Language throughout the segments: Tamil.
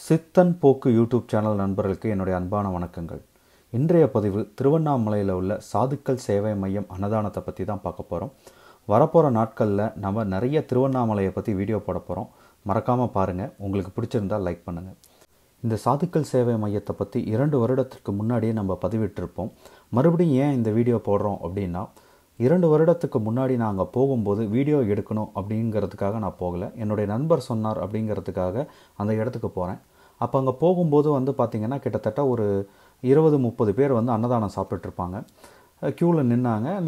சித்தன் போக்கு யூடியூப் சேனல் நண்பர்களுக்கு என்னுடைய அன்பான வணக்கங்கள். இன்றைய பதிவு திருவண்ணாமலையில் உள்ள சாதுக்கள் சேவை மையம் அன்னதானத்தை பற்றி தான் பார்க்க போகிறோம். வரப்போகிற நாட்களில் நம்ம நிறைய திருவண்ணாமலையை பற்றி வீடியோ போட போகிறோம். மறக்காமல் பாருங்கள். உங்களுக்கு பிடிச்சிருந்தால் லைக் பண்ணுங்கள். இந்த சாதுக்கள் சேவை மையத்தை பற்றி 2 வருடத்துக்கு முன்னாடியே நம்ம பதிவிட்டிருப்போம். மறுபடியும் ஏன் இந்த வீடியோ போடுறோம் அப்படின்னா, 2 வருடத்துக்கு முன்னாடி நான் அங்கே போகும்போது வீடியோ எடுக்கணும் அப்படிங்கிறதுக்காக நான் போகலை. என்னுடைய நண்பர் சொன்னார் அப்படிங்கிறதுக்காக அந்த இடத்துக்கு போகிறேன். அப்போ அங்கே போகும்போது பார்த்திங்கன்னா கிட்டத்தட்ட ஒரு 20-30 பேர் அன்னதானம் சாப்பிட்டுட்ருப்பாங்க. க்யூவில்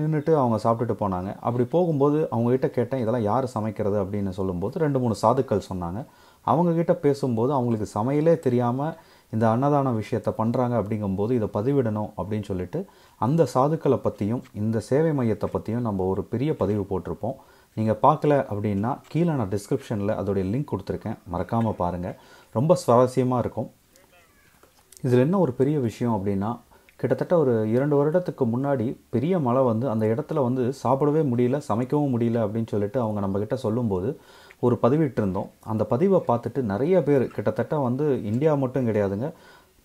நின்றுட்டு அவங்க சாப்பிட்டுட்டு போனாங்க. அப்படி போகும்போது அவங்ககிட்ட கேட்டேன், இதெல்லாம் யார் சமைக்கிறது அப்படின்னு சொல்லும்போது 2-3 சாதுக்கள் சொன்னாங்க. அவங்கக்கிட்ட பேசும்போது அவங்களுக்கு சமையலே தெரியாமல் இந்த அன்னதான விஷயத்தை பண்ணுறாங்க. அப்படிங்கும்போது இதை பதிவிடணும் அப்படின்னு சொல்லிட்டு அந்த சாதுக்களை பற்றியும் இந்த சேவை மையத்தை பற்றியும் நம்ம ஒரு பெரிய பதிவு போட்டிருப்போம். நீங்கள் பார்க்கல அப்படின்னா கீழே நான் டிஸ்கிரிப்ஷனில் அதோடைய லிங்க் கொடுத்துருக்கேன். மறக்காமல் பாருங்கள். ரொம்ப சுவாரஸ்யமாக இருக்கும். இதில் என்ன ஒரு பெரிய விஷயம் அப்படின்னா, கிட்டத்தட்ட ஒரு 2 வருடத்துக்கு முன்னாடி பெரிய மழை அந்த இடத்துல சாப்பிடவே முடியல, சமைக்கவும் முடியல அப்படின்னு சொல்லிட்டு அவங்க நம்மக்கிட்ட சொல்லும்போது ஒரு பதிவிட்டிருந்தோம். அந்த பதிவை பார்த்துட்டு நிறைய பேர் கிட்டத்தட்ட இந்தியா மட்டும் கிடையாதுங்க,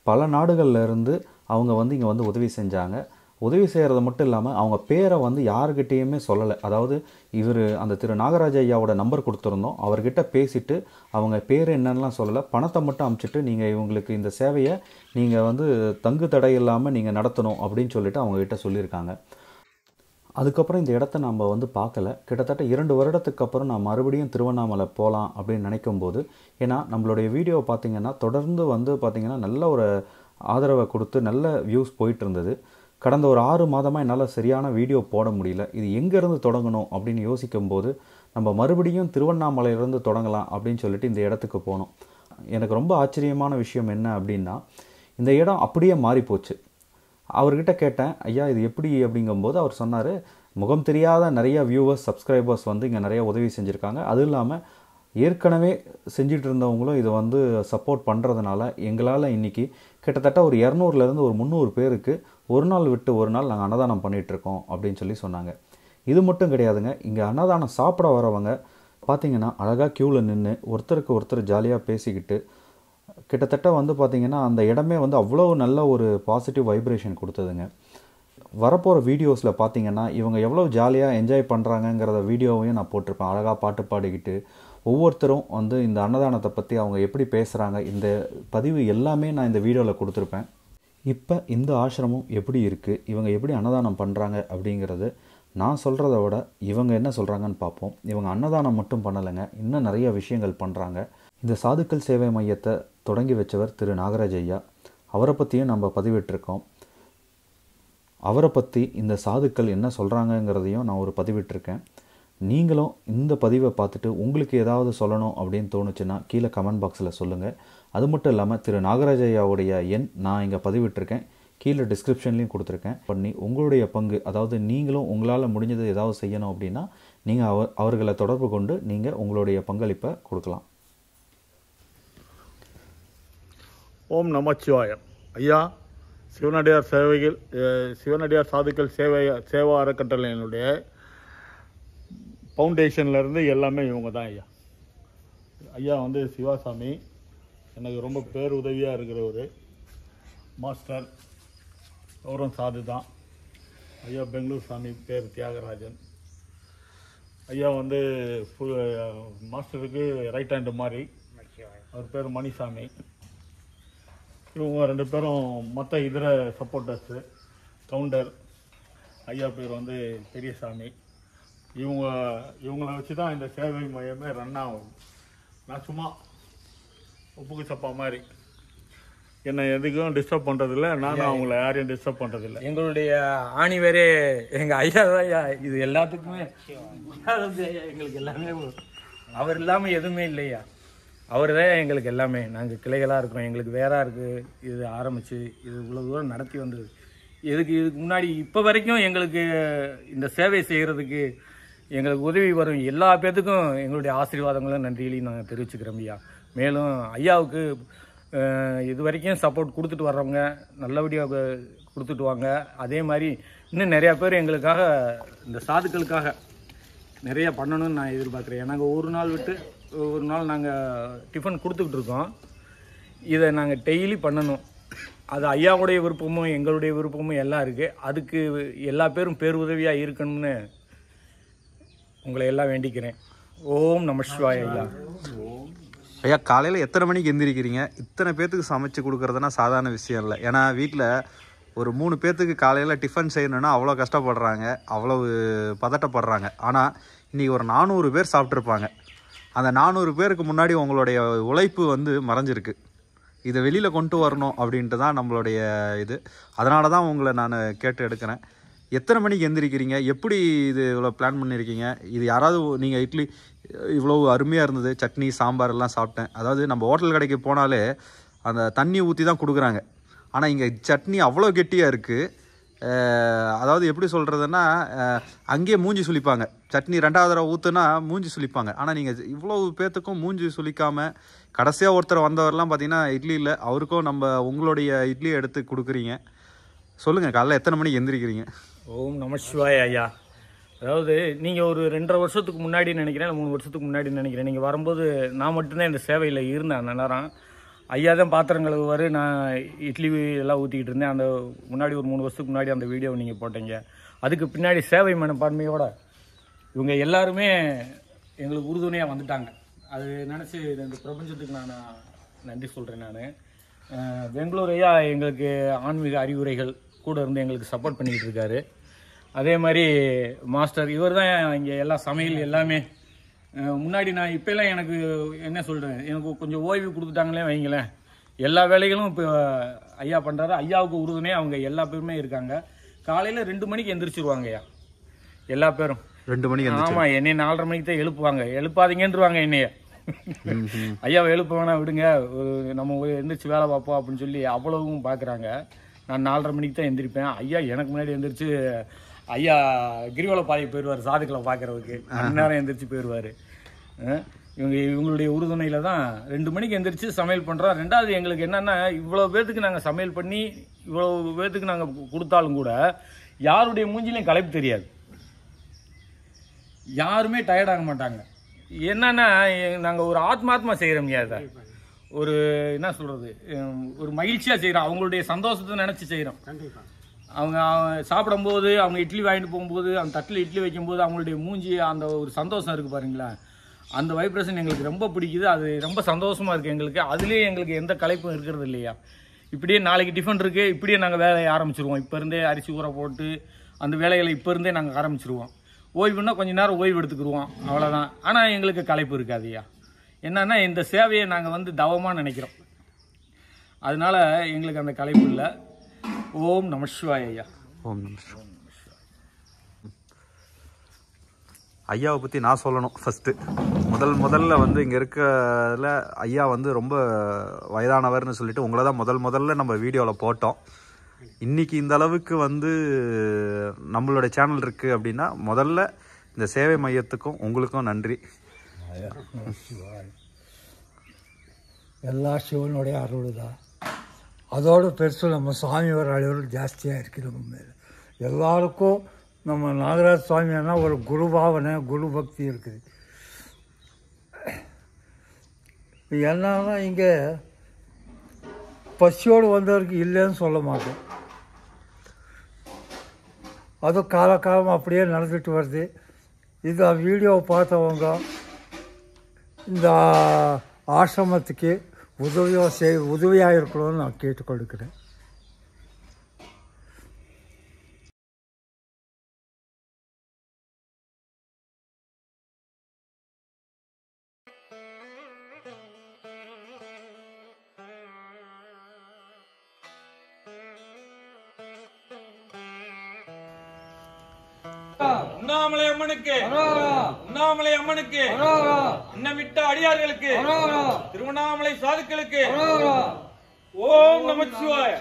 பல நாடுகளில் இருந்து அவங்க இங்கே உதவி செஞ்சாங்க. உதவி செய்கிறது மட்டும் இல்லாமல் அவங்க பேரை யாருக்கிட்டேயுமே சொல்லலை. அதாவது அந்த திரு நாகராஜ ஐயாவோட நம்பர் கொடுத்துருந்தோம். அவர்கிட்ட பேசிவிட்டு அவங்க பேர் என்னன்னெலாம் சொல்லலை, பணத்தை மட்டும் அனுப்பிச்சிட்டு நீங்கள் இவங்களுக்கு இந்த சேவையை நீங்கள் தங்கு தடை இல்லாமல் நீங்கள் நடத்தணும் அப்படின்னு சொல்லிட்டு அவங்கக்கிட்ட சொல்லியிருக்காங்க. அதுக்கப்புறம் இந்த இடத்த நம்ம பார்க்கல. கிட்டத்தட்ட 2 வருடத்துக்கு அப்புறம் நான் மறுபடியும் திருவண்ணாமலை போகலாம் அப்படின்னு நினைக்கும்போது, ஏன்னா நம்மளுடைய வீடியோ பார்த்திங்கன்னா தொடர்ந்து பார்த்திங்கன்னா நல்ல ஒரு ஆதரவை கொடுத்து நல்ல வியூஸ் போயிட்டு இருந்தது. கடந்த ஒரு 6 மாதமாக என்னால் சரியான வீடியோ போட முடியல. இது எங்கேருந்து தொடங்கணும் அப்படின்னு யோசிக்கும்போது நம்ம மறுபடியும் திருவண்ணாமலையிலேருந்து தொடங்கலாம் அப்படின்னு சொல்லிட்டு இந்த இடத்துக்கு போனோம். எனக்கு ரொம்ப ஆச்சரியமான விஷயம் என்ன அப்படின்னா, இந்த இடம் அப்படியே மாறிப்போச்சு. அவர்கிட்ட கேட்டேன், ஐயா இது எப்படி அப்படிங்கும்போது அவர் சொன்னார், முகம் தெரியாத நிறைய வியூவர்ஸ் சப்ஸ்கிரைபர்ஸ் இங்கே நிறைய உதவி செஞ்சுருக்காங்க. அதுவும் இல்லாமல் ஏற்கனவே செஞ்சிட்டு இருந்தவங்களும் இதை சப்போர்ட் பண்ணுறதுனால எங்களால் இன்றைக்கி கிட்டத்தட்ட ஒரு 200லேருந்து ஒரு 300 பேருக்கு ஒரு நாள் விட்டு ஒரு நாள் நாங்கள் அன்னதானம் பண்ணிகிட்ருக்கோம் அப்படின்னு சொன்னாங்க. இது மட்டும் கிடையாதுங்க, இங்கே அன்னதானம் சாப்பிட வரவங்க பார்த்திங்கன்னா அழகாக க்யூவில் நின்று ஒருத்தருக்கு ஒருத்தர் ஜாலியாக பேசிக்கிட்டு கிட்டத்தட்ட பார்த்திங்கன்னா அந்த இடமே அவ்வளோ நல்ல ஒரு பாசிட்டிவ் வைப்ரேஷன் கொடுத்ததுங்க. வரப்போகிற வீடியோஸில் பார்த்திங்கன்னா இவங்க எவ்வளோ ஜாலியாக என்ஜாய் பண்ணுறாங்கங்கிறத வீடியோவையும் நான் போட்டிருப்பேன். அழகாக பாட்டு பாடிக்கிட்டு ஒவ்வொருத்தரும் இந்த அன்னதானத்தை பற்றி அவங்க எப்படி பேசுகிறாங்க, இந்த பதிவு எல்லாமே நான் இந்த வீடியோவில் கொடுத்துருப்பேன். இப்போ இந்த ஆசிரமம் எப்படி இருக்குது, இவங்க எப்படி அன்னதானம் பண்ணுறாங்க அப்படிங்கிறது நான் சொல்கிறத விட இவங்க என்ன சொல்கிறாங்கன்னு பார்ப்போம். இவங்க அன்னதானம் மட்டும் பண்ணலைங்க, இன்னும் நிறைய விஷயங்கள் பண்ணுறாங்க. இந்த சாதுக்கள் சேவை மையத்தை தொடங்கி வச்சவர் திரு நாகராஜ ஐயா. அவரை பற்றியும் நம்ம பதிவிட்டிருக்கோம். அவரை பற்றி இந்த சாதுக்கள் என்ன சொல்கிறாங்கங்கிறதையும் நான் ஒரு பதிவிட்டிருக்கேன். நீங்களும் இந்த பதிவை பார்த்துட்டு உங்களுக்கு ஏதாவது சொல்லணும் அப்படின்னு தோணுச்சுன்னா கீழே கமெண்ட் பாக்ஸில் சொல்லுங்கள். அது மட்டும் இல்லாமல் திரு நாகராஜ ஐயாவுடைய எண் நான் இங்கே பதிவிட்டிருக்கேன், கீழே டிஸ்கிரிப்ஷன்லேயும் கொடுத்துருக்கேன். பண்ணி உங்களுடைய பங்கு, அதாவது நீங்களும் உங்களால் முடிஞ்சது ஏதாவது செய்யணும் அப்படின்னா நீங்கள் அவர்களை தொடர்பு கொண்டு நீங்கள் உங்களுடைய பங்களிப்பை கொடுக்கலாம். ஓம் நமச்சிவாயம். ஐயா, சிவனடியார் சாதுக்கள் சேவா அறக்கட்டளையினுடைய ஃபவுண்டேஷன்லேருந்து எல்லாமே இவங்க தான். ஐயா சிவாசாமி எனக்கு ரொம்ப பேருதவியாக இருக்கிறவர். மாஸ்டர் அவரும் சாது தான். ஐயா பெங்களூர் சாமி பேர் தியாகராஜன். ஐயா மாஸ்டருக்கு ரைட் ஹேண்டு மாதிரி, அவர் பேர் மணிசாமி. இவங்க 2 பேரும் மற்ற இதர சப்போர்ட்டர்ஸு. கவுண்டர் ஐயா பேர் பெரியசாமி. இவங்கள வச்சு தான் இந்த சேவை மையமே ரன் ஆகும். நான் சும்மா உப்புக்கு சப்பா மாதிரி என்னை எதுக்கும் டிஸ்டர்ப் பண்ணுறதில்ல, நானும் அவங்கள யாரையும் டிஸ்டர்ப் பண்ணுறதில்ல. எங்களுடைய ஆணிவரே எங்கள் ஐயா தான் ஐயா. இது எல்லாத்துக்குமே எங்களுக்கு எல்லாமே அவர் இல்லாமல் எதுவுமே இல்லையா. அவர் தான் எங்களுக்கு எல்லாமே. நாங்கள் கிளைகளாக இருக்கிறோம், எங்களுக்கு வேறாக இருக்குது. இது ஆரம்பித்து இது இவ்வளோ தூரம் நடத்தி வந்தது இதுக்கு முன்னாடி இப்போ வரைக்கும் எங்களுக்கு இந்த சேவை செய்கிறதுக்கு எங்களுக்கு உதவி வரும் எல்லா பேர்த்துக்கும் எங்களுடைய ஆசீர்வாதங்களும் நன்றிகளையும் நாங்கள் தெரிவிச்சுக்கிறோம் ஐயா. மேலும் ஐயாவுக்கு இது வரைக்கும் சப்போர்ட் கொடுத்துட்டு வர்றவங்க நல்லபடியாக கொடுத்துட்டு வாங்க. அதே மாதிரி இன்னும் நிறையா பேர் எங்களுக்காக இந்த சாதுக்களுக்காக நிறையா பண்ணணும்னு நான் எதிர்பார்க்குறேன். நாங்கள் ஒரு நாள் விட்டு ஒரு நாள் நாங்கள் டிஃபன் கொடுத்துக்கிட்டு இருக்கோம். இதை நாங்கள் டெய்லி பண்ணணும். அது ஐயாவுடைய விருப்பமும் எங்களுடைய விருப்பமும் எல்லாம் இருக்குது. அதுக்கு எல்லா பேரும் பேருதவியாக இருக்கணும்னு உங்களை எல்லாம் வேண்டிக்கிறேன். ஓம் நம சிவாய. ஐயா ஐயா காலையில் எத்தனை மணிக்கு எந்திரிக்கிறீங்க? இத்தனை பேர்த்துக்கு சமைச்சு கொடுக்குறதுனா சாதாரண விஷயம் இல்லை. ஏன்னா வீட்டில் ஒரு 3 பேர்த்துக்கு காலையில் டிஃபன் செய்யணுன்னா அவ்வளோ கஷ்டப்படுறாங்க, அவ்வளவு பதட்டப்படுறாங்க. ஆனால் இன்றைக்கி ஒரு 400 பேர் சாப்பிட்ருப்பாங்க. அந்த 400 பேருக்கு முன்னாடி உங்களுடைய உழைப்பு வந்து மறைஞ்சிருக்கு. இதை வெளியில் கொண்டு வரணும் அப்படின்ட்டு தான் நம்மளுடைய இது. அதனால தான் உங்களை நான் கேட்டு எடுக்கிறேன். எத்தனை மணிக்கு எந்திரிக்கிறீங்க? எப்படி இது இவ்வளோ பிளான் பண்ணியிருக்கீங்க? இது யாராவது நீங்கள் இட்லி இவ்வளோ அருமையாக இருந்தது, சட்னி சாம்பார் எல்லாம் சாப்பிட்டேன். அதாவது நம்ம ஹோட்டல் கடைக்கு போனாலே அந்த தண்ணி ஊற்றி தான் கொடுக்குறாங்க. ஆனால் இங்கே சட்னி அவ்வளோ கெட்டியாக இருக்குது. அதாவது எப்படி சொல்கிறதுன்னா, அங்கேயே மூஞ்சி சுளிப்பாங்க. சட்னி 2வது தடவை ஊற்றுனா மூஞ்சி சுளிப்பாங்க. ஆனால் நீங்கள் இவ்வளோ பேர்த்துக்கும் மூஞ்சி சுளிக்காமல் கடைசியாக ஒருத்தர் வந்தவரெலாம் பார்த்தீங்கன்னா இட்லி இல்லை, அவருக்கும் நம்ம உங்களுடைய இட்லியை எடுத்து கொடுக்குறீங்க. சொல்லுங்கள், காலைல எத்தனை மணிக்கு எந்திரிக்கிறீங்க? ஓம் நம சிவாய. ஐயா அதாவது நீங்கள் ஒரு 2.5 வருஷத்துக்கு முன்னாடி நினைக்கிறேன், 3 வருஷத்துக்கு முன்னாடி நினைக்கிறேன், நீங்கள் வரும்போது நான் மட்டும்தான் இந்த சேவையில் இருந்தேன். அந்த நேரம் ஐயா தான் பாத்திரம் கழுவுவார், நான் இட்லி எல்லாம் ஊற்றிக்கிட்டு இருந்தேன். அந்த முன்னாடி ஒரு 3 வருஷத்துக்கு முன்னாடி அந்த வீடியோவை நீங்கள் போட்டீங்க. அதுக்கு பின்னாடி சேவை மனப்பான்மையோட இவங்க எல்லாருமே எங்களுக்கு உறுதுணையாக வந்துட்டாங்க. அது நினச்சி இந்த பிரபஞ்சத்துக்கு நான் நன்றி சொல்கிறேன். நான் பெங்களூர் ஐயா எங்களுக்கு ஆன்மீக அறிவுரைகள் கூட இருந்து எங்களுக்கு சப்போர்ட் பண்ணிக்கிட்டு இருக்காரு. அதே மாதிரி மாஸ்டர் இவர் தான் இங்கே எல்லா சமையல் எல்லாமே. முன்னாடி நான் இப்போலாம் எனக்கு என்ன சொல்கிறேன், எனக்கு கொஞ்சம் ஓய்வு கொடுத்துட்டாங்களே வைங்களேன், எல்லா வேலைகளும் இப்போ ஐயா பண்ணுறாரு. ஐயாவுக்கு உறுதுணை அவங்க எல்லா பேருமே இருக்காங்க. காலையில் 2 மணிக்கு எந்திரிச்சிருவாங்க ஐயா எல்லா பேரும். 2 மணிக்கு? ஆமாம், என்னைய 4:30 மணிக்கு தான் எழுப்புவாங்க. எழுப்பாதீங்கன்றுவாங்க என்னைய. ஐயாவை எழுப்ப வேணாம் விடுங்க, நம்ம எந்திரிச்சு வேலை பார்ப்போம் அப்படின்னு சொல்லி அவ்வளவும் பார்க்குறாங்க. நான் 4:30 மணிக்கு தான் எந்திரிப்பேன். ஐயா எனக்கு முன்னாடி எந்திரிச்சு ஐயா கிரிவல பாதைக்கு போயிடுவார் சாதுக்களை பார்க்கறதுக்கு. அந்நேரம் எந்திரிச்சு போயிடுவார். இவங்களுடைய உறுதுணையில் தான் 2 மணிக்கு எந்திரிச்சு சமையல் பண்ணுறோம். 2வது எங்களுக்கு என்னென்னா, இவ்வளோ பேர்த்துக்கு நாங்கள் சமையல் பண்ணி இவ்வளோ பேர்த்துக்கு நாங்கள் கொடுத்தாலும் கூட யாருடைய மூஞ்சிலையும் களைப்பு தெரியாது, யாருமே டயர்டாக மாட்டாங்க. என்னன்னா நாங்கள் ஒரு ஆத்மாத்மா செய்கிறோம். அதை ஒரு என்ன சொல்கிறது, ஒரு மகிழ்ச்சியாக செய்கிறோம், அவங்களுடைய சந்தோஷத்தை நினச்சி செய்கிறோம். அவங்க சாப்பிடும்போது, அவங்க இட்லி வாங்கிட்டு போகும்போது, அந்த தட்டில் இட்லி வைக்கும்போது அவங்களுடைய மூஞ்சி அந்த ஒரு சந்தோஷம் இருக்குது பாருங்களேன், அந்த வைப்ரேஷன் எங்களுக்கு ரொம்ப பிடிக்குது. அது ரொம்ப சந்தோஷமாக இருக்குது எங்களுக்கு. அதுலேயே எங்களுக்கு எந்த களைப்பும் இருக்கிறது இல்லையா. இப்படியே நாளைக்கு டிஃபன் இருக்குது, இப்படியே நாங்கள் வேலையை ஆரம்பிச்சிருவோம். இப்போ இருந்தே அரிசி ஊற போட்டு அந்த வேலைகளை இப்போ இருந்தே நாங்கள் ஆரம்பிச்சிருவோம். ஓய்வுன்னா கொஞ்சம் நேரம் ஓய்வு எடுத்துக்கிடுவோம், அவ்வளோதான். ஆனால் எங்களுக்கு களைப்பு இருக்காது ஐயா. என்னன்னா இந்த சேவையை நாங்கள் வந்து தவமாக நினைக்கிறோம், அதனால எங்களுக்கு அந்த களைப்பு இல்லை. ஓம் நம சிவாய ஐயா. ஓம் நம சிவாய. ஐயாவை பற்றி நான் சொல்லணும். ஃபஸ்ட்டு முதல்ல வந்து இங்கே இருக்கிறதுல ஐயா வந்து ரொம்ப வயதானவர்னு சொல்லிட்டு உங்களை தான் முதல்ல நம்ம வீடியோவில் போட்டோம். இன்றைக்கி இந்த அளவுக்கு வந்து நம்மளோட சேனல் இருக்குது அப்படின்னா முதல்ல இந்த சேவை மையத்துக்கும் உங்களுக்கும் நன்றி. எல்லா சிவனுடைய அருள் தான். அதோடு பெருசு நம்ம சாமியோட அலுவல் ஜாஸ்தியாக இருக்குது நம்ம மேலே. எல்லாருக்கும் நம்ம நாகராஜ சுவாமியானா ஒரு குரு பாவனை, குரு பக்தி இருக்குது. என்னன்னா இங்கே பசியோடு வந்தவருக்கு இல்லைன்னு சொல்ல மாட்டோம். அதுவும் காலகாலமாக அப்படியே நடந்துட்டு வருது. இந்த வீடியோவை பார்த்தவங்க இந்த ஆசிரமத்துக்கு உதவியாக இருக்கணும்னு நான் கேட்டுக்கொள்கிறேன். உண்ணாமலை அம்மனுக்கு, உண்ணாமலை அம்மனுக்கு, உண்ணமிட்ட அடியார்களுக்கு, திருவண்ணாமலை சாதுக்களுக்கு ஓம் நமச்சிவாய.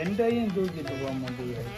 எண்டையும் தூக்கிட்டு போக முடியாது.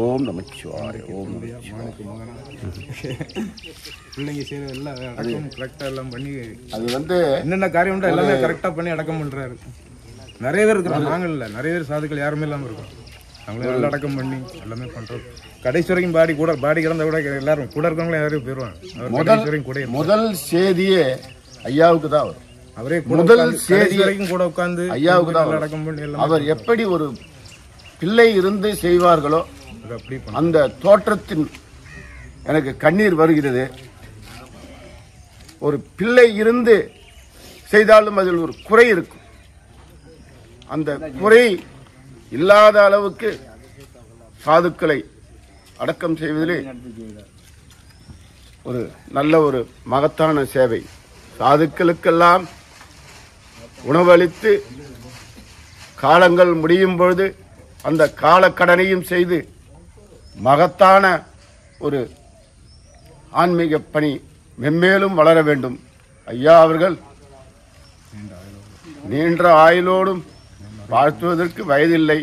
ஓம் நமச்சிவாய. ஓம் நமச்சிவாய. பிள்ளைங்க செய்கிற எல்லா அடக்கம் கரெக்டாக எல்லாம் பண்ணி அது வந்து என்னென்ன காரியம் உண்டோ எல்லாமே கரெக்டாக பண்ணி அடக்கம் பண்ணுறாரு. நிறைய பேர் இருக்கிறோம், நாங்கள் இல்லை, நிறைய பேர் சாதுக்கள் யாருமே இல்லாமல் இருக்கோம். அவங்களும் நல்லா அடக்கம் பண்ணி எல்லாமே பண்ணுறோம். கடைசி வரைக்கும் பாடி கிடந்த கூட எல்லாரும் கூட இருக்கவங்களும் யாரையும் போயிடுவாங்க. அவர் கடைசி வரைக்கும் கூட முதல் செய்தியே ஐயாவுக்கு தான் வரும். அவரே முதல் செய்தி வரைக்கும் கூட உட்காந்து ஐயாவுக்கு தான் அடக்கம் பண்ணி எல்லாம் அவர் எப்படி ஒரு பிள்ளை இருந்து செய்வார்களோ அப்படி அந்த தோற்றத்தின் எனக்கு கண்ணீர் வருகிறது. ஒரு பிள்ளை இருந்து செய்தாலும் அதில் ஒரு குறை இருக்கும். அந்த குறை இல்லாத அளவுக்கு சாதுக்களை அடக்கம் செய்வதிலே ஒரு நல்ல ஒரு மகத்தான சேவை. சாதுக்களுக்கெல்லாம் உணவளித்து காலங்கள் முடியும் பொழுது அந்த காலக்கடனையும் செய்து மகத்தான ஒரு ஆன்மீக பணி மென்மேலும் வளர வேண்டும். ஐயா அவர்கள் நீண்ட ஆயுளோடும் வாழ்த்துவதற்கு வயதில்லை.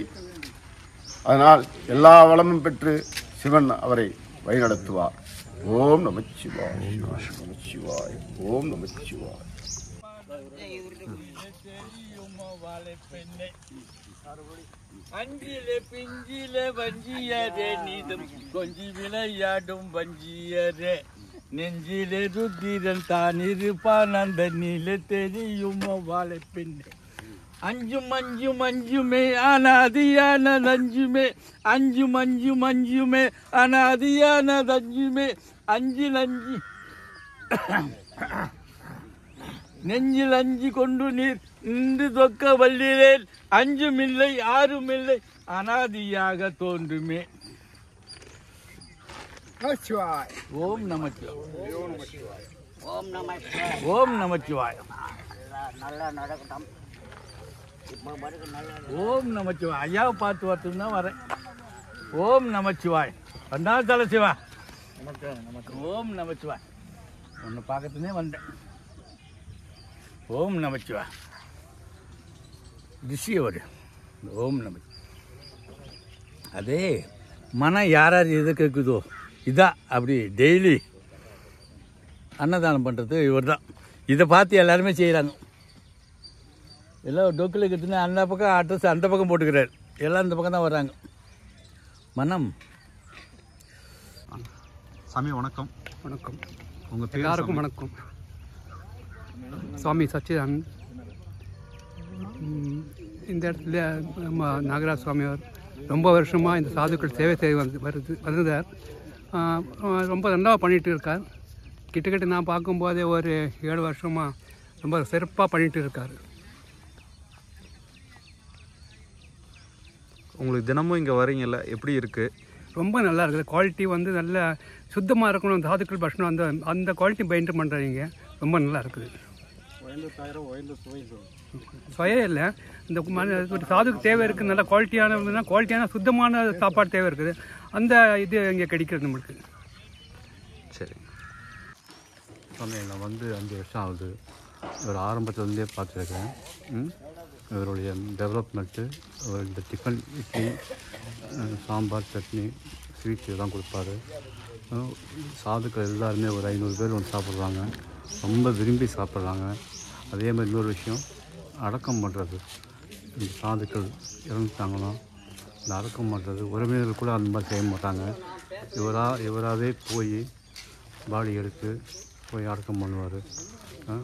அதனால் எல்லா வளமும் பெற்று சிவன் அவரை வழிநடத்துவார். ஓம் நமச்சிவாய. நமச்சிவாய. ஓம் நமச்சிவாய. அஞ்சிலே பிஞ்சிலே வஞ்சியரே நீதும் கொஞ்சி விளையாடும் வஞ்சியரே நெஞ்சிலே ருத்திரன் தான் இருப்பான் அந்த நீல தெரியும் வாழை பெண்ணே அஞ்சும் அஞ்சும் அஞ்சுமே அனாதியானது அஞ்சுமே அஞ்சும் அஞ்சும் அஞ்சுமே அனாதியானது அஞ்சுமே அஞ்சில் அஞ்சு நெஞ்சில் அஞ்சு கொண்டு நீர் நின்று தொக்க வல்லிலேன் அஞ்சுமில்லை ஆறுமில்லை அனாதியாக தோன்றுமே. ஓம் நமச்சிவாய். ஓம் நமச்சிவாய். ஓம் நமச்சிவாய். ஐயாவை பார்த்து வரத்துக்கு தான் வரேன். ஓம் நமச்சிவாய். வந்தால் தலை சிவா. ஓம் நமச்சிவாய். ஒன்று பார்க்கறதுனே வந்தேன். ஓம் நமச்சிவாய். திசியோடு ஓம் நம. அதே மனம் யார் யார் எது கேட்குதோ இதா அப்படி டெய்லி அன்னதானம் பண்ணுறது இவர் தான். இதை பார்த்து எல்லாருமே செய்கிறாங்க. எல்லாம் டொக்கில் கற்றுனா அந்த பக்கம் அட்ரஸ் அந்த பக்கம் போட்டுக்கிறார். எல்லாம் இந்த பக்கம் தான் வர்றாங்க. மனம். சாமி வணக்கம். வணக்கம். உங்கள் பேர்? எல்லாருக்கும் வணக்கம். சுவாமி சச்சிதானந்த். இந்த இடத்துல நம்ம நாகராஜ் சுவாமி அவர் ரொம்ப வருஷமாக இந்த சாதுக்கள் சேவை செய்ய வருந்தார். ரொம்ப நல்லா பண்ணிகிட்டு இருக்கார். கிட்டத்தட்ட நான் பார்க்கும்போதே ஒரு 7 வருஷமாக ரொம்ப சிறப்பாக பண்ணிகிட்டு இருக்கார். உங்களுக்கு தினமும் இங்கே வரீங்கல்ல, எப்படி இருக்குது? ரொம்ப நல்லா இருக்குது. குவாலிட்டி வந்து நல்ல சுத்தமாக இருக்கணும். சாதுக்கள் பட்சணம் அந்த குவாலிட்டி மெயின்டைன் பண்ணுறீங்க. ரொம்ப நல்லா இருக்குது. சுவையே இல்லை. இந்த ஒரு சாதுக்கு தேவை இருக்குது. நல்ல குவாலிட்டியான சுத்தமான சாப்பாடு தேவை இருக்குது. அந்த இது இங்கே கிடைக்கிறது நம்மளுக்கு. சரி சாமி, நான் வந்து 5 வருஷம் ஆகுது. இவர் ஆரம்பத்துலேருந்தே பார்த்துருக்கேன். இவருடைய டெவலப்மெண்ட்டு, இந்த டிஃபன், இட்லி, சாம்பார், சட்னி, ஸ்வீட் இதெல்லாம் கொடுப்பாரு. சாதுக்கள் எல்லாருமே ஒரு 500 பேர் வந்து சாப்பிட்றாங்க. ரொம்ப விரும்பி சாப்பிட்றாங்க. அதே மாதிரி இன்னொரு விஷயம், அடக்கம் பண்ணுறது. இந்த சாதுக்கள் இறந்துட்டாங்கன்னா இந்த அடக்கம் பண்ணுறது உறவினர்கள் கூட அந்த மாதிரி செய்ய மாட்டாங்க. இவராகவே போய் பாடி எடுத்து போய் அடக்கம் பண்ணுவார்.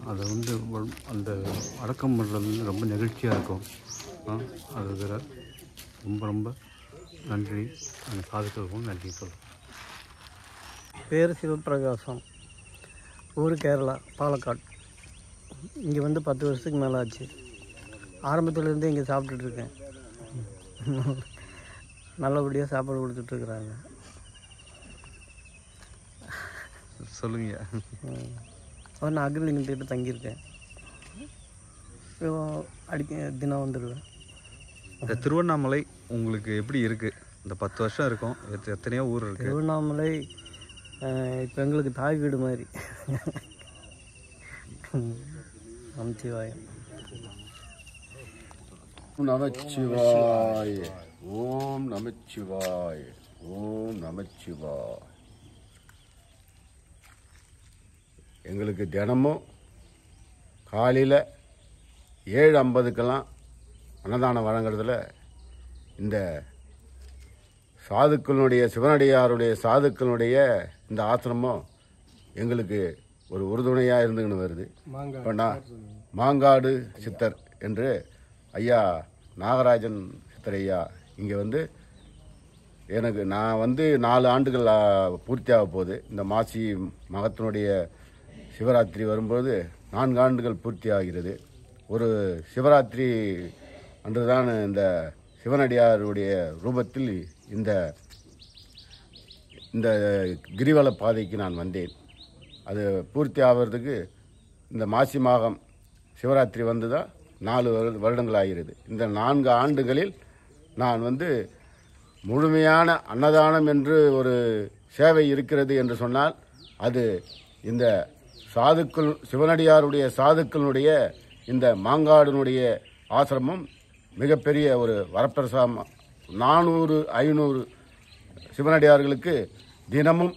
அதை வந்து அந்த அடக்கம் பண்ணுறது வந்து ரொம்ப நெகிழ்ச்சியாக இருக்கும். அது ரொம்ப ரொம்ப நன்றி. அந்த சாதுக்களுக்கும் நன்றி சொல்லுவோம். பேர் சிவபிரகாசம். ஊர் கேரளா, பாலக்காடு. இங்கே வந்து 10 வருஷத்துக்கு மேலே ஆச்சு. ஆரம்பத்துலேருந்தே இங்கே சாப்பிட்டுட்ருக்கேன். நல்லபடியாக சாப்பாடு கொடுத்துட்ருக்குறாங்க. சொல்லுங்க. அவர் நான் அக்ரிலிங்கத்திட்ட தங்கியிருக்கேன். தினம் வந்துடுவேன். இந்த திருவண்ணாமலை உங்களுக்கு எப்படி இருக்குது? இந்த 10 வருஷம் இருக்கும், எத்தனையோ ஊர் இருக்குது. திருவண்ணாமலை இப்போ எங்களுக்கு தாய் வீடு மாதிரி. நமச்சிவாயம். நமச்சிவாய். ஓம் நமச்சிவாய். ஓம் நமச்சிவாய். எங்களுக்கு தினமும் காலையில் 7:50க்கெல்லாம் அன்னதானம் வழங்குறதுல இந்த சாதுக்களுடைய சிவனடியாருடைய சாதுக்களுடைய இந்த ஆசிரமம் எங்களுக்கு ஒரு உறுதுணையாக இருந்துக்கின்னு வருது. இப்போ நான் மாங்காடு சித்தர் என்று ஐயா நாகராஜன் சித்தர் ஐயா இங்கே வந்து நான் 4 ஆண்டுகள் பூர்த்தியாக போகுது. இந்த மாசி மகத்தினுடைய சிவராத்திரி வரும்போது 4 ஆண்டுகள் பூர்த்தி ஆகிறது. ஒரு சிவராத்திரி அன்றுதான் இந்த சிவனடியாருடைய ரூபத்தில் இந்த கிரிவல பாதைக்கு நான் வந்தேன். அது பூர்த்தி ஆகிறதுக்கு இந்த மாசி மாதம் சிவராத்திரி வந்து தான் 4 வருடங்கள் ஆகிறது. இந்த 4 ஆண்டுகளில் நான் வந்து முழுமையான அன்னதானம் என்று ஒரு சேவை இருக்கிறது என்று சொன்னால் அது இந்த சிவனடியாருடைய சாதுக்களுடைய இந்த மாங்காடுனுடைய ஆசிரமம் மிகப்பெரிய ஒரு வரப்பிரசாதம். 400-500 சிவனடியார்களுக்கு தினமும்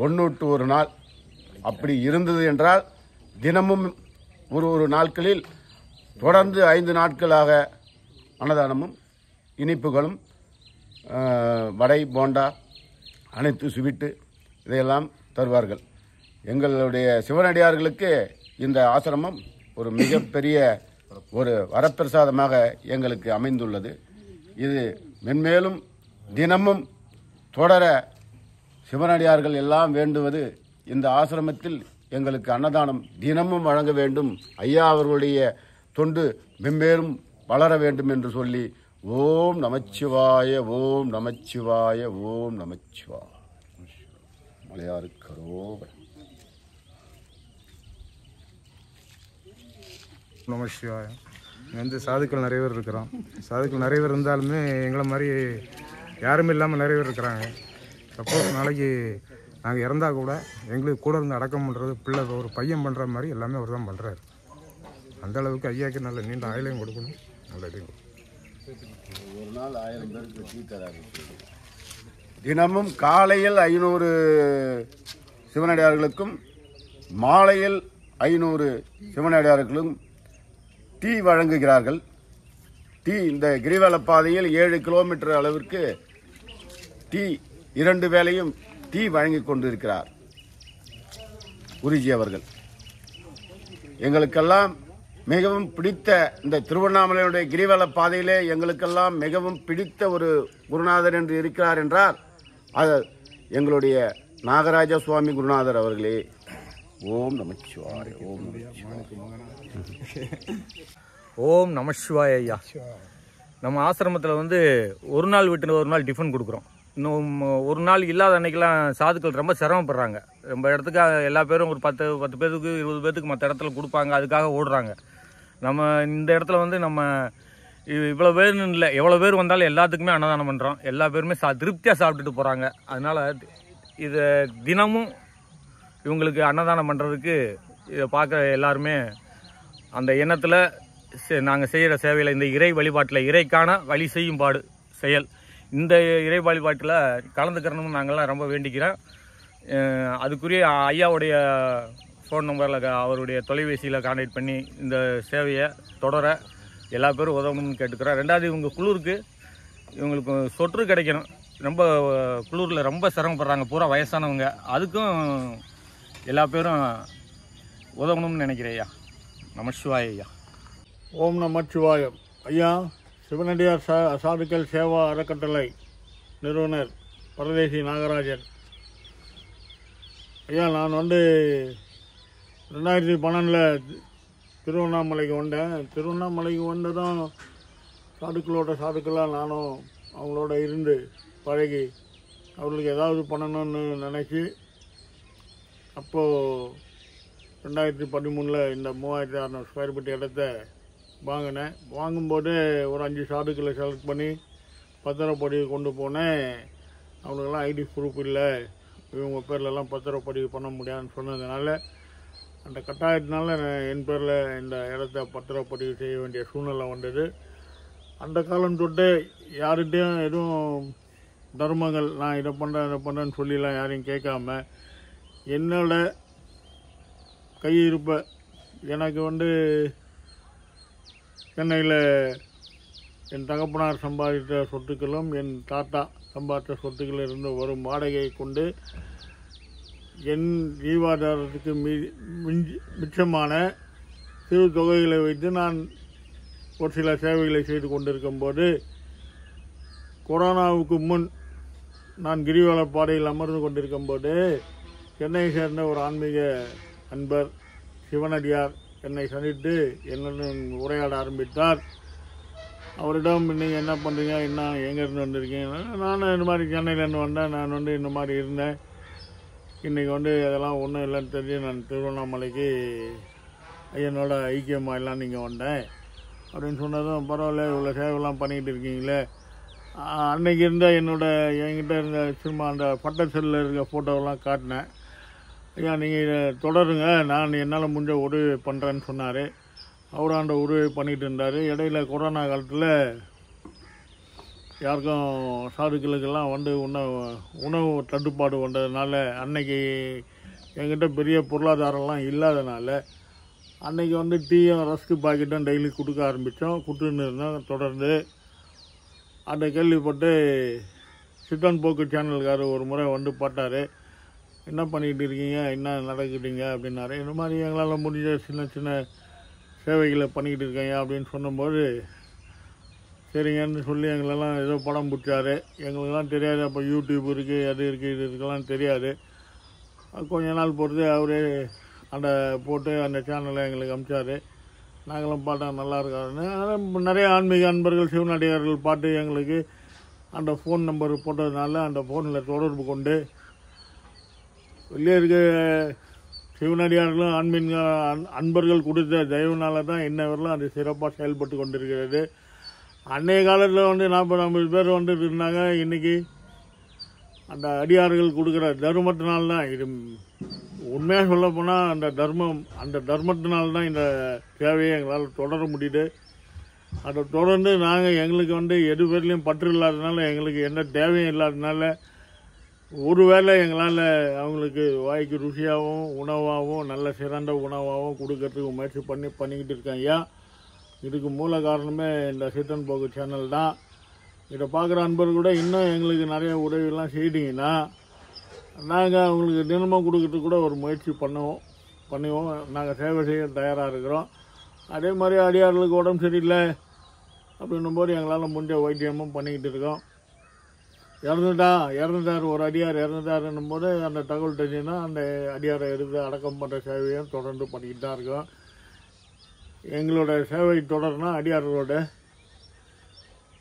1 நாள் அப்படி இருந்தது என்றால் தினமும் ஒரு நாட்களில் தொடர்ந்து 5 நாட்களாக அன்னதானமும் இனிப்புகளும் வடை போண்டா அனைத்து ஸ்வீட்டு இதையெல்லாம் தருவார்கள். எங்களுடைய சிவனடியார்களுக்கு இந்த ஆசிரமம் ஒரு மிகப்பெரிய ஒரு வரப்பிரசாதமாக எங்களுக்கு அமைந்துள்ளது. இது மென்மேலும் தினமும் தொடர சிவனடியார்கள் எல்லாம் வேண்டுவது இந்த ஆசிரமத்தில் எங்களுக்கு அன்னதானம் தினமும் வழங்க வேண்டும், ஐயா அவர்களுடைய தொண்டு மென்மேலும் வளர வேண்டும் என்று சொல்லி ஓம் நமச்சிவாய ஓம் நமச்சிவாய ஓம் நமச்சிவாய மலையாருக்கரோவர் நமச்சிவாயம். இங்கே வந்து சாதுக்கள் நிறைய பேர் இருக்கிறோம். சாதுக்கள் நிறைய பேர் இருந்தாலுமே எங்களை மாதிரி யாருமே இல்லாமல் நிறைய பேர் இருக்கிறாங்க. சப்போஸ் நாளைக்கு நாங்கள் இறந்தால் கூட எங்களுக்கு கூட இருந்து அடக்கம் பண்ணுறது பிள்ளை ஒரு பையன் பண்ணுற மாதிரி எல்லாமே அவர் தான் பண்ணுறாரு. அந்தளவுக்கு ஐயாவுக்கு நல்ல நீண்ட ஆயிலையும் கொடுக்கணும், நல்ல இதையும். ஒரு நாள் 1000 பேருக்கு டீ தராங்க. தினமும் காலையில் 500 சிவனடியார்களுக்கும் மாலையில் 500 சிவனடியார்களுக்கும் டீ வழங்குகிறார்கள். டீ இந்த கிரிவல பாதையில் 7 கிலோமீட்டர் அளவிற்கு டீ 2 வேளையும் டீ வழங்கி கொண்டிருக்கிறார் குருஜி அவர்கள். எங்களுக்கெல்லாம் மிகவும் பிடித்த இந்த திருவண்ணாமலையுடைய கிரிவல பாதையிலே எங்களுக்கெல்லாம் மிகவும் பிடித்த ஒரு குருநாதர் என்று இருக்கிறார் என்றால் அது எங்களுடைய நாகராஜ சுவாமி குருநாதர் அவர்களே. ஓம் நமச்சிவாய. ஓம் ஓம் நமசிவாய ஐயா. நம்ம ஆசிரமத்தில் வந்து ஒரு நாள் விட்டு ஒரு நாள் டிஃபன் கொடுக்குறோம். இன்னும் ஒரு நாள் இல்லாத அன்னைக்கெல்லாம் சாதுக்கள் ரொம்ப சிரமப்படுறாங்க. ரொம்ப இடத்துக்கு எல்லா பேரும் ஒரு 10 பேருக்கு 20 பேருக்கு மற்ற இடத்துல கொடுப்பாங்க, அதுக்காக ஓடுறாங்க. நம்ம இந்த இடத்துல வந்து நம்ம இவ்வளோ பேர்னு இல்லை, எவ்வளோ பேர் வந்தாலும் எல்லாத்துக்குமே அன்னதானம் பண்ணுறோம். எல்லா பேருமே திருப்தியாக சாப்பிட்டுட்டு போகிறாங்க. அதனால் இதை தினமும் இவங்களுக்கு அன்னதானம் பண்ணுறதுக்கு இதை பார்க்குற எல்லாருமே அந்த எண்ணத்தில் நாங்கள் செய்கிற சேவையில் இந்த இறை வழிபாட்டில் இறைக்கான வழி செய்யும் பாடு செயல் இந்த இறை வழிபாட்டில் கலந்துக்கிறணும்னு நாங்கள்லாம் ரொம்ப வேண்டிக்கிறோம். அதுக்குரிய ஐயாவுடைய ஃபோன் நம்பரில் அவருடைய தொலைபேசியில் கான்டாக்ட் பண்ணி இந்த சேவையை தொடர எல்லா பேரும் உதவணும்னு கேட்டுக்கிறோம். 2வது இவங்க குளிருக்கு இவங்களுக்கு சொட்டு கிடைக்கணும். ரொம்ப குளிரில் ரொம்ப சிரமப்படுறாங்க, பூரா வயசானவங்க. அதுக்கும் எல்லா பேரும் உதவணும்னு நினைக்கிறேன் ஐயா. நமசிவாய ஐயா. ஓம் நமச்சிவாயம். ஐயா சிவனடியார் சாதுக்கள் சேவா அறக்கட்டளை நிறுவனர் பரதேசி நாகராஜன் ஐயா. நான் வந்து 2012 திருவண்ணாமலைக்கு வந்தேன். திருவண்ணாமலைக்கு வந்ததும் சாதுக்களாக நானும் அவங்களோட இருந்து பழகி அவர்களுக்கு ஏதாவது பண்ணணும்னு நினச்சி அப்போது 2013 இந்த 3600 ஸ்கொயர் ஃபீட் இடத்த வாங்கினேன். வாங்கும்போது ஒரு 5 சாதுக்களை செலக்ட் பண்ணி பத்திரப்பதிவு கொண்டு போனேன். அவங்களுக்கெல்லாம் ஐடி ப்ரூஃப் இல்லை, இவங்க பேர்லலாம் பத்திரப்பதிவு பண்ண முடியாதுன்னு சொன்னதுனால அந்த கட்டாயத்தினால என் பேரில் இந்த இடத்த பத்திரப்பதிவு செய்ய வேண்டிய சூழ்நிலை வந்தது. அந்த காலம் தொட்டு யார்கிட்டையும் எதுவும் தர்மங்கள் நான் இதை பண்ணுறேன்னு சொல்லிலாம் யாரையும் கேட்காம என்னோட கையிருப்பை எனக்கு சென்னையில் என் தகப்பனார் சம்பாதித்த சொத்துக்களும் என் தாத்தா சம்பாதித்த சொத்துக்கள் இருந்து வரும் வாடகையை கொண்டு என் ஜீவாதாரத்துக்கு மிச்சமான சிறு தொகைகளை வைத்து நான் ஒரு சில சேவைகளை செய்து கொண்டிருக்கும் போது கொரோனாவுக்கு முன் நான் கிரிவல பாதையில் அமர்ந்து கொண்டிருக்கும் போது சென்னையை சேர்ந்த ஒரு ஆன்மீக அன்பர் சிவனடியார் என்னை சந்தித்து என்னுடன் உரையாட ஆரம்பித்தார். அவரிடம் நீங்கள் என்ன பண்ணுறீங்க, என்ன எங்கேருந்து வந்திருக்கீங்க? நான் இந்த மாதிரி சென்னையிலேருந்து வந்தேன், நான் இந்த மாதிரி இருந்தேன், இன்றைக்கி அதெல்லாம் ஒன்றும் இல்லைன்னு தெரிஞ்சு நான் திருவண்ணாமலைக்கு ஐயனோட ஐக்கியமாக எல்லாம் நீங்கள் வந்தேன் அப்படின்னு சொன்னதும், பரவாயில்ல இவ்வளோ சேவைலாம் பண்ணிக்கிட்டு இருக்கீங்களே. அன்றைக்கி என்கிட்ட இருந்த சும்மா அந்த பட்ட செல்லில் இருக்க ஃபோட்டோவெல்லாம் காட்டினேன். ஐயா நீங்கள் இதை தொடருங்க, நான் என்னால் முடிஞ்ச உதவி பண்ணுறேன்னு சொன்னார். அவரும் அந்த உதவி பண்ணிகிட்டு இருந்தார். இடையில கொரோனா காலத்தில் யாருக்கும் சாதுக்களுக்கெல்லாம் உணவு தட்டுப்பாடு வந்ததுனால அன்னைக்கு என்கிட்ட பெரிய பொருளாதாரம்லாம் இல்லாதனால அன்றைக்கி டீயும் ரஸ்க்கு பாக்கெட்டும் டெய்லி கொடுக்க ஆரம்பித்தோம். கொடுத்துன்னு இருந்தோம் தொடர்ந்து. அதை கேள்விப்பட்டு சித்தன் போக்கு சேனலுக்கார் ஒரு முறை பார்த்தார். என்ன பண்ணிக்கிட்டு இருக்கீங்க, என்ன நடக்குதுங்க அப்படின்னாரு. இந்த மாதிரி எங்களால் முடிஞ்ச சின்ன சின்ன சேவைகளை பண்ணிக்கிட்டு இருக்கேங்க அப்படின்னு சொன்னபோது சரிங்கன்னு சொல்லி எங்களெல்லாம் ஏதோ படம் பிடிச்சாரு. எங்களுக்கெல்லாம் தெரியாது, அப்போ யூடியூப் இருக்குது, அது இருக்குது, இது இருக்குலாம் தெரியாது. கொஞ்ச நாள் பொறுத்து அவரே போட்டு அந்த சேனலை எங்களுக்கு அனுப்பிச்சார். நாங்களும் பார்த்தா நல்லா இருக்காருன்னு நிறைய ஆன்மீக அன்பர்கள் சிவனடியார்கள் பார்த்து எங்களுக்கு அந்த ஃபோன் நம்பர் போட்டதுனால அந்த ஃபோனில் தொடர்பு கொண்டு வெளியே இருக்க சிவனடியார்களும் ஆன்மீக அன்பர்கள் கொடுத்த தயவுனால தான் இன்ன வரலாம் அது சிறப்பாக செயல்பட்டு கொண்டிருக்கிறது. அன்றைய காலத்தில் 40-50 பேர் இருந்தாங்க. இன்றைக்கி அந்த அடியார்கள் கொடுக்குற தர்மத்தினால்தான், இது உண்மையாக சொல்ல போனால் அந்த தர்மத்தினால்தான் இந்த சேவையை எங்களால் தொடர முடியுது. அதை தொடர்ந்து நாங்கள் எங்களுக்கு எது பேர்லையும் பற்று இல்லாததுனால, எங்களுக்கு எந்த தேவையும் இல்லாததுனால, ஒருவேளை எங்களால் அவங்களுக்கு வாய்க்கு ருசியாகவும் உணவாகவும் நல்ல சிறந்த உணவாகவும் கொடுக்கறதுக்கு முயற்சி பண்ணிக்கிட்டு இருக்கேன். ஐயா, இதுக்கு மூல காரணமே இந்த சித்தன் போக்கு சேனல் தான். இதை பார்க்குற அன்பர்கள் கூட இன்னும் எங்களுக்கு நிறைய உதவியெல்லாம் செய்தீங்கன்னா நாங்கள் அவங்களுக்கு தினமும் கொடுக்கறதுக்கு கூட ஒரு முயற்சி பண்ணுவோம். நாங்கள் சேவை செய்ய தயாராக இருக்கிறோம். அதே மாதிரி அடியார்களுக்கு உடம்பு சரியில்லை அப்படின்னும் போது எங்களால் முடிஞ்ச வைத்தியமும் பண்ணிக்கிட்டு இருக்கோம். இறந்துட்டார் ஒரு அடியார் இறந்துட்டாருன்னும் போது அந்த தகவல் தெரிஞ்சுன்னா அந்த அடியாரை எடுத்து அடக்கம் பண்ணுற சேவையும் தொடர்ந்து பண்ணிக்கிட்டு தான் இருக்கோம். எங்களோட சேவை தொடர்னா அடியார்களோட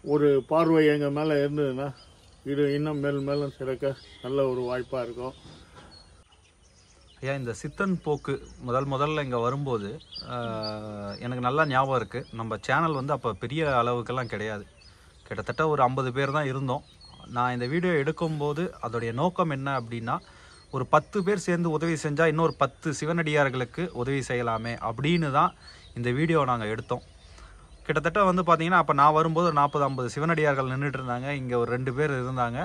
ஒரு பார்வை எங்கள் மேலே இருந்ததுன்னா இது இன்னும் மேலும் சிறக்க நல்ல ஒரு வாய்ப்பாக இருக்கும். ஐயா, இந்த சித்தன் போக்கு முதல்ல இங்கே வரும்போது எனக்கு நல்லா ஞாபகம் இருக்குது. நம்ம சேனல் அப்போ பெரிய அளவுக்கெல்லாம் கிடையாது. கிட்டத்தட்ட ஒரு 50 பேர் தான் இருந்தோம். நான் இந்த வீடியோ எடுக்கும்போது அதோடைய நோக்கம் என்ன அப்படின்னா, ஒரு 10 பேர் சேர்ந்து உதவி செஞ்சால் இன்னொரு 10 சிவனடியார்களுக்கு உதவி செய்யலாமே அப்படின்னு தான் இந்த வீடியோ நாங்கள் எடுத்தோம். கிட்டத்தட்ட பார்த்தீங்கன்னா அப்போ நான் வரும்போது ஒரு 40-50 சிவனடியார்கள் நின்றுட்டு இருந்தாங்க. இங்கே ஒரு 2 பேர் இருந்தாங்க.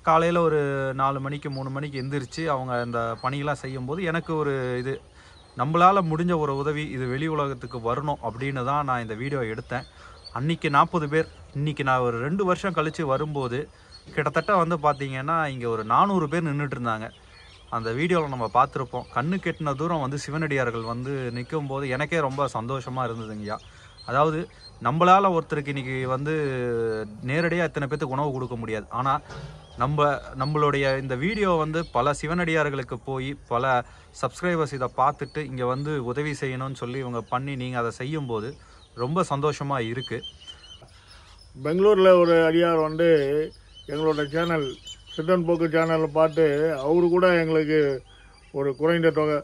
காலையில் ஒரு 4 மணிக்கு 3 மணிக்கு எந்திரிச்சு அவங்க இந்த பணியெல்லாம் செய்யும்போது எனக்கு ஒரு இது, நம்மளால் முடிஞ்ச ஒரு உதவி இது வெளி உலகத்துக்கு வரணும் அப்படின்னு தான் நான் இந்த வீடியோ எடுத்தேன். அன்றைக்கி 40 பேர், இன்றைக்கி நான் ஒரு 2 வருஷம் கழித்து வரும்போது கிட்டத்தட்ட பார்த்தீங்கன்னா இங்கே ஒரு 400 பேர் நின்றுட்டு இருந்தாங்க. அந்த வீடியோவில் நம்ம பார்த்துருப்போம். கண்ணு கெட்டின தூரம் சிவனடியார்கள் நிற்கும் போது எனக்கே ரொம்ப சந்தோஷமாக இருந்ததுங்கய்யா. அதாவது நம்மளால் ஒருத்தருக்கு இன்றைக்கி நேரடியாக இத்தனை பேர்த்துக்கு உணவு கொடுக்க முடியாது. ஆனால் நம்மளுடைய இந்த வீடியோ பல சிவனடியார்களுக்கு போய் பல சப்ஸ்கிரைபர்ஸ் இதை பார்த்துட்டு இங்கே உதவி செய்யணும்னு சொல்லி இவங்க பண்ணி நீங்கள் அதை செய்யும்போது ரொம்ப சந்தோஷமாக இருக்குது. பெங்களூரில் ஒரு அடியார் எங்களோட சேனல் சித்தன் போக்கு சேனலை பார்த்து அவரு கூட எங்களுக்கு ஒரு குறைந்த தொகை,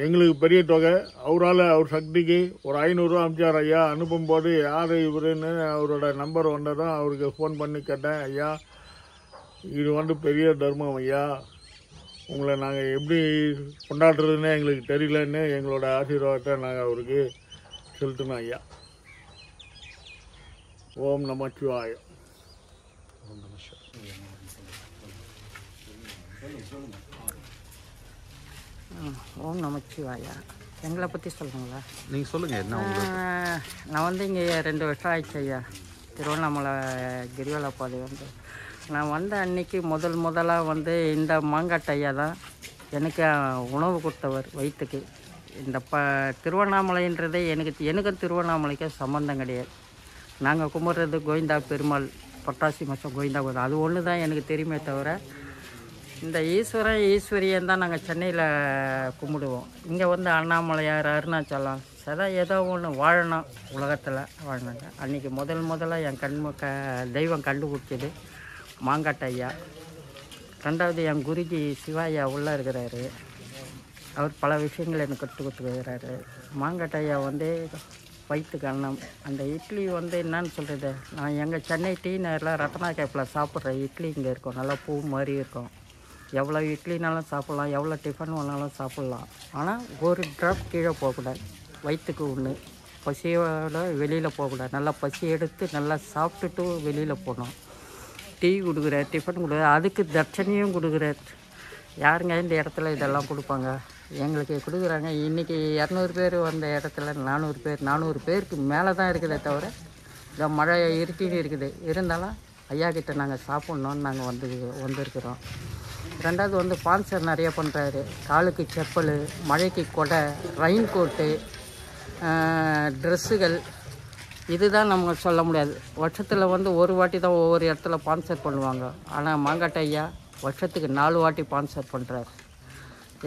எங்களுக்கு பெரிய தொகை. அவரால் அவர் சக்திக்கு ஒரு 500 ரூபா அனுப்பிச்சார் ஐயா. அனுப்பும்போது யார் இவருன்னு அவரோட நம்பர் வந்ததும் அவருக்கு ஃபோன் பண்ணி கேட்டேன். ஐயா, இது வந்து பெரிய தர்மம் ஐயா, உங்களை நாங்கள் எப்படி கொண்டாடுறதுன்னு எங்களுக்கு தெரியலன்னு எங்களோட ஆசீர்வாதத்தை நாங்கள் அவருக்கு செலுத்தணும் ஐயா. ஓம் நமச்சிவாய. ஓம் நமச்சிவாயா. எங்களை பற்றி சொல்லுங்களா? நீங்கள் சொல்லுங்கள் என்ன நான் வந்து இங்கே 2 வருஷம் ஆயிடுச்சு ஐயா. திருவண்ணாமலை கிரிவல பாதை வந்து நான் வந்த அன்னைக்கு முதலாக வந்து இந்த மாங்காட்டு ஐயா தான் எனக்கு உணவு கொடுத்தவர் வயிற்றுக்கு. இந்த திருவண்ணாமலைன்றதே எனக்கும் திருவண்ணாமலைக்கும் சம்மந்தம் கிடையாது. நாங்கள் கும்பிட்றது கோவிந்தா பெருமாள், புரட்டாசி மாதம் கோவிந்தா கோவில், அது ஒன்று தான் எனக்கு தெரியுமே தவிர இந்த ஈஸ்வரன் ஈஸ்வரியன் தான் நாங்கள் சென்னையில் கும்பிடுவோம். இங்கே வந்து அண்ணாமலையார், அருணாச்சலம் ஏதோ ஒன்று வாழணும், உலகத்தில் வாழணுங்க. அன்றைக்கி முதலாக என் தெய்வம் கண்டுபிடிச்சது மாங்காட்டு ஐயா. 2வது என் குருஜி சிவாயா உள்ளே இருக்கிறாரு. அவர் பல விஷயங்கள் எனக்கு கற்றுக் கொடுத்துருக்கிறாரு. மாங்காட்டு ஐயா வந்து வயிற்றுக்கு அன்னம். அந்த இட்லி வந்து என்னன்னு சொல்கிறது, நான் எங்கள் சென்னை டீ நேரில் ரத்னா கேப்பில் சாப்பிட்ற இட்லி இங்கே இருக்கும், நல்லா பூ மாதிரி இருக்கும். எவ்வளோ இட்லினாலும் சாப்பிட்லாம், எவ்வளோ டிஃபன் வேணாலும் சாப்பிட்லாம். ஆனால் ஒரு ட்ராப் கீழே போகக்கூடாது. வயிற்றுக்கு ஒன்று பசியோட வெளியில் போகக்கூடாது. நல்லா பசி எடுத்து நல்லா சாப்பிட்டுட்டு வெளியில் போகணும். டீ கொடுக்குறார், டிஃபன் கொடுக்குறார், அதுக்கு தட்சணையும் கொடுக்குறார். யாருங்க இந்த இடத்துல இதெல்லாம் கொடுப்பாங்க? எங்களுக்கு கொடுக்குறாங்க. இன்றைக்கி 200 பேர் வந்த இடத்துல 400 பேருக்கு மேலே தான் இருக்குதே தவிர இந்த மழை இருட்டின்னு இருக்குது. இருந்தாலும் ஐயா கிட்ட நாங்கள் சாப்பிட்ணுன்னு நாங்கள் வந்திருக்கிறோம். 2வது வந்து ஸ்பான்சர் நிறைய பண்ணுறாரு. காலுக்கு செப்பல், மழைக்கு கொடை, ரெயின் கோட்டு, ட்ரெஸ்ஸுகள், இதுதான் நம்ம சொல்ல முடியாது. வருஷத்தில் வந்து ஒரு வாட்டி தான் ஒவ்வொரு இடத்துல ஸ்பான்சர் பண்ணுவாங்க. ஆனால் மாங்காட்டு ஐயா வருஷத்துக்கு 4 வாட்டி ஸ்பான்சர் பண்ணுறாரு.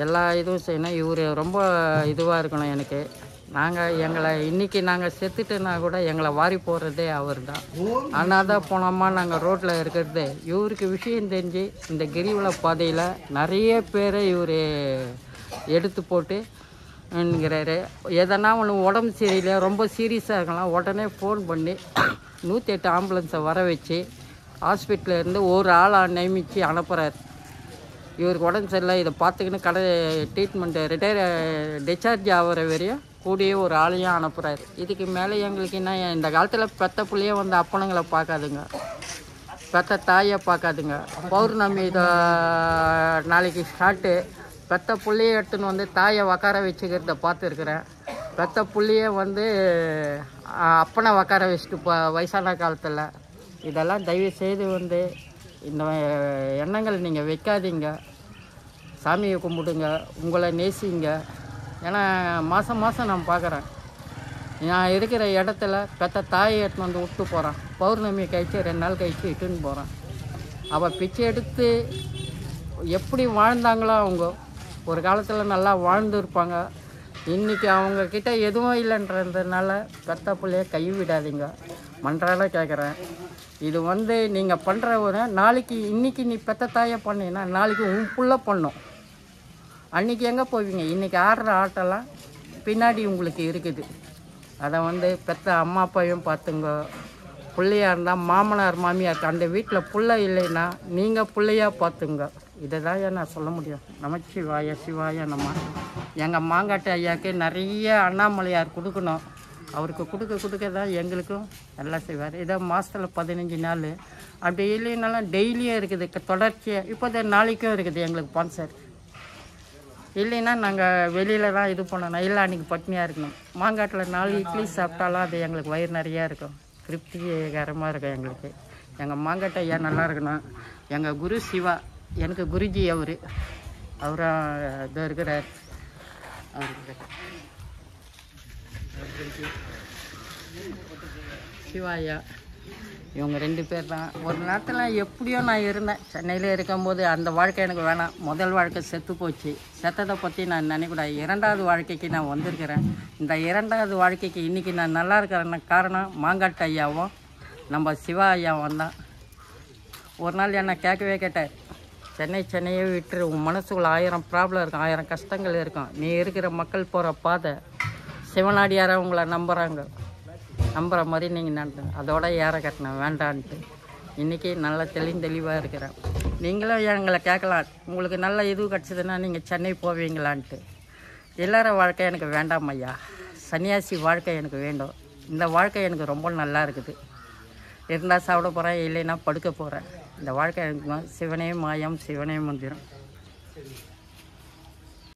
எல்லா இதுவும் செய்யணும். இவர் ரொம்ப இதுவாக இருக்கணும் எனக்கு. எங்களை இன்றைக்கி நாங்கள் செத்துட்டுனா கூட எங்களை வாரி போடுறதே அவர் தான். ஆனால் தான் போனோமா நாங்கள் ரோட்டில் இருக்கிறது. இவருக்கு விஷயம் தெரிஞ்சு இந்த கிரிவல பாதையில் நிறைய பேரை இவர் எடுத்து போட்டு ங்கிறாரு. எதனா ஒன்று உடம்பு சரியில்லை, ரொம்ப சீரியஸாக இருக்கலாம், உடனே ஃபோன் பண்ணி 108 ஆம்புலன்ஸை வர வச்சு ஹாஸ்பிட்டலில் இருந்து ஒரு ஆளாக நியமித்து அனுப்புகிறார். இவருக்கு உடம்பு சரியில்லை, இதை பார்த்துக்கின்னு ட்ரீட்மெண்ட்டு டிஸ்சார்ஜ் ஆகிற வரையும் கூடிய ஒரு ஆளையும் அனுப்புகிறாரு. இதுக்கு மேலே எங்களுக்கு என்ன, இந்த காலத்தில் பெத்த பிள்ளையே வந்து அப்பனுங்களை பார்க்காதுங்க, பெத்த தாயை பார்க்காதுங்க. பௌர்ணமி நாளைக்கு ஸ்டார்ட்டு. பெத்த புள்ளையை எடுத்துன்னு வந்து தாயை உக்கார வச்சுக்கிறத பார்த்துருக்குறேன். பெத்த புள்ளையே வந்து அப்பனை உக்கார வச்சுட்டு வயசான காலத்தில். இதெல்லாம் தயவுசெய்து வந்து இந்த எண்ணங்கள் நீங்கள் வைக்காதீங்க. சாமியை கும்பிடுங்க, உங்களை நேசிங்க. ஏன்னா மாதம் நான் பார்க்குறேன், நான் இருக்கிற இடத்துல பெத்த தாயை எடுத்துன்னு வந்து விட்டு போகிறான். பௌர்ணமி கழிச்சு 2 நாள் கழிச்சு இட்டுன்னு போகிறான். அவள் பிச்சை எடுத்து எப்படி வாழ்ந்தாங்களோ அவங்க ஒரு காலத்தில் நல்லா வாழ்ந்துருப்பாங்க. இன்றைக்கி அவங்கக்கிட்ட எதுவும் இல்லைன்றதுனால பெத்த பிள்ளைய கைவிடாதீங்க, மன்றாட கேட்குறேன். இது வந்து நீங்கள் பண்ணுற ஒரு நாளைக்கு இன்றைக்கி நீ பெத்த தாயை பண்ணினா நாளைக்கு உன் புள்ள பண்ணும். அன்றைக்கி எங்கே போவீங்க? இன்றைக்கி ஆடுற ஆட்டெல்லாம் பின்னாடி உங்களுக்கு இருக்குது. அதை வந்து பெத்த அம்மா அப்பாவையும் பார்த்துங்க. பிள்ளையாக இருந்தால் மாமனார் மாமியார் அந்த வீட்டில் பிள்ளை இல்லைன்னா நீங்கள் பிள்ளையாக பார்த்துங்க. இதை தான் நான் சொல்ல முடியும். நமச்சிவாய சிவாய நம்ம. எங்கள் மாங்காட்டு ஐயாவுக்கு நிறைய அண்ணாமலையார் கொடுக்கணும். அவருக்கு கொடுக்க தான் எங்களுக்கும் எல்லாம் செய்வார். இதை மாதத்தில் 15 நாள் அப்படி இல்லைனாலும் டெய்லியும் இருக்குது, தொடர்ச்சியாக. இப்போ நாளைக்கும் இருக்குது எங்களுக்கு ஸ்பான்சர். இல்லைன்னா நாங்கள் வெளியில் தான் இது பண்ணணும். இல்லை அன்றைக்கி பட்னியாக இருக்கணும். மாங்காட்டில் 4 இட்லி சாப்பிட்டாலும் அது எங்களுக்கு வயிறு நிறையா இருக்கும், திருப்திகரமாக இருக்கும் எங்களுக்கு. எங்கள் மாங்காட்டு ஐயா நல்லா இருக்கணும். எங்கள் குரு சிவா, எனக்கு குருஜி அவரும் இதோ இருக்கிறார். சிவாயா, இவங்க 2 பேர் தான். ஒரு நேரத்தில் எப்படியோ நான் இருந்தேன் சென்னையில் இருக்கும்போது. அந்த வாழ்க்கை எனக்கு வேணாம். முதல் வாழ்க்கை செத்து போச்சு. செத்ததை பற்றி நான் நினைக்கூடாது. 2வது வாழ்க்கைக்கு நான் வந்திருக்கிறேன். இந்த 2வது வாழ்க்கைக்கு இன்றைக்கி நான் நல்லா இருக்கிறேன்னு காரணம் மாங்காட்டு ஐயாவும் நம்ம சிவா ஐயாவும் தான். ஒரு நாள் என்னை கேட்கவே கேட்டார், சென்னையே விட்டுரு. உன் மனசுக்குள்ள 1000 ப்ராப்ளம் இருக்கும், 1000 கஷ்டங்கள் இருக்கும். நீ இருக்கிற மக்கள் போகிற பாதை சிவனாடியாரை உங்களை நம்புகிற மாதிரி நீங்கள் நடந்துங்க. அதோட ஏற கட்டினேன் வேண்டான்ட்டு இன்றைக்கி நல்லா தெளிவாக இருக்கிறேன். நீங்களும் எங்களை கேட்கலாம், உங்களுக்கு நல்ல இது கிடச்சிதுன்னா நீங்கள் சென்னை போவீங்களான்ட்டு. எல்லார வாழ்க்கை எனக்கு வேண்டாம் ஐயா, சன்னியாசி வாழ்க்கை எனக்கு வேண்டும். இந்த வாழ்க்கை எனக்கு ரொம்ப நல்லா இருக்குது. இருந்தால் சாப்பிட போகிறேன், இல்லைன்னா படுக்க போகிறேன். இந்த வாழ்க்கை எனக்கு சிவனே மாயம், சிவனே மந்திரம்.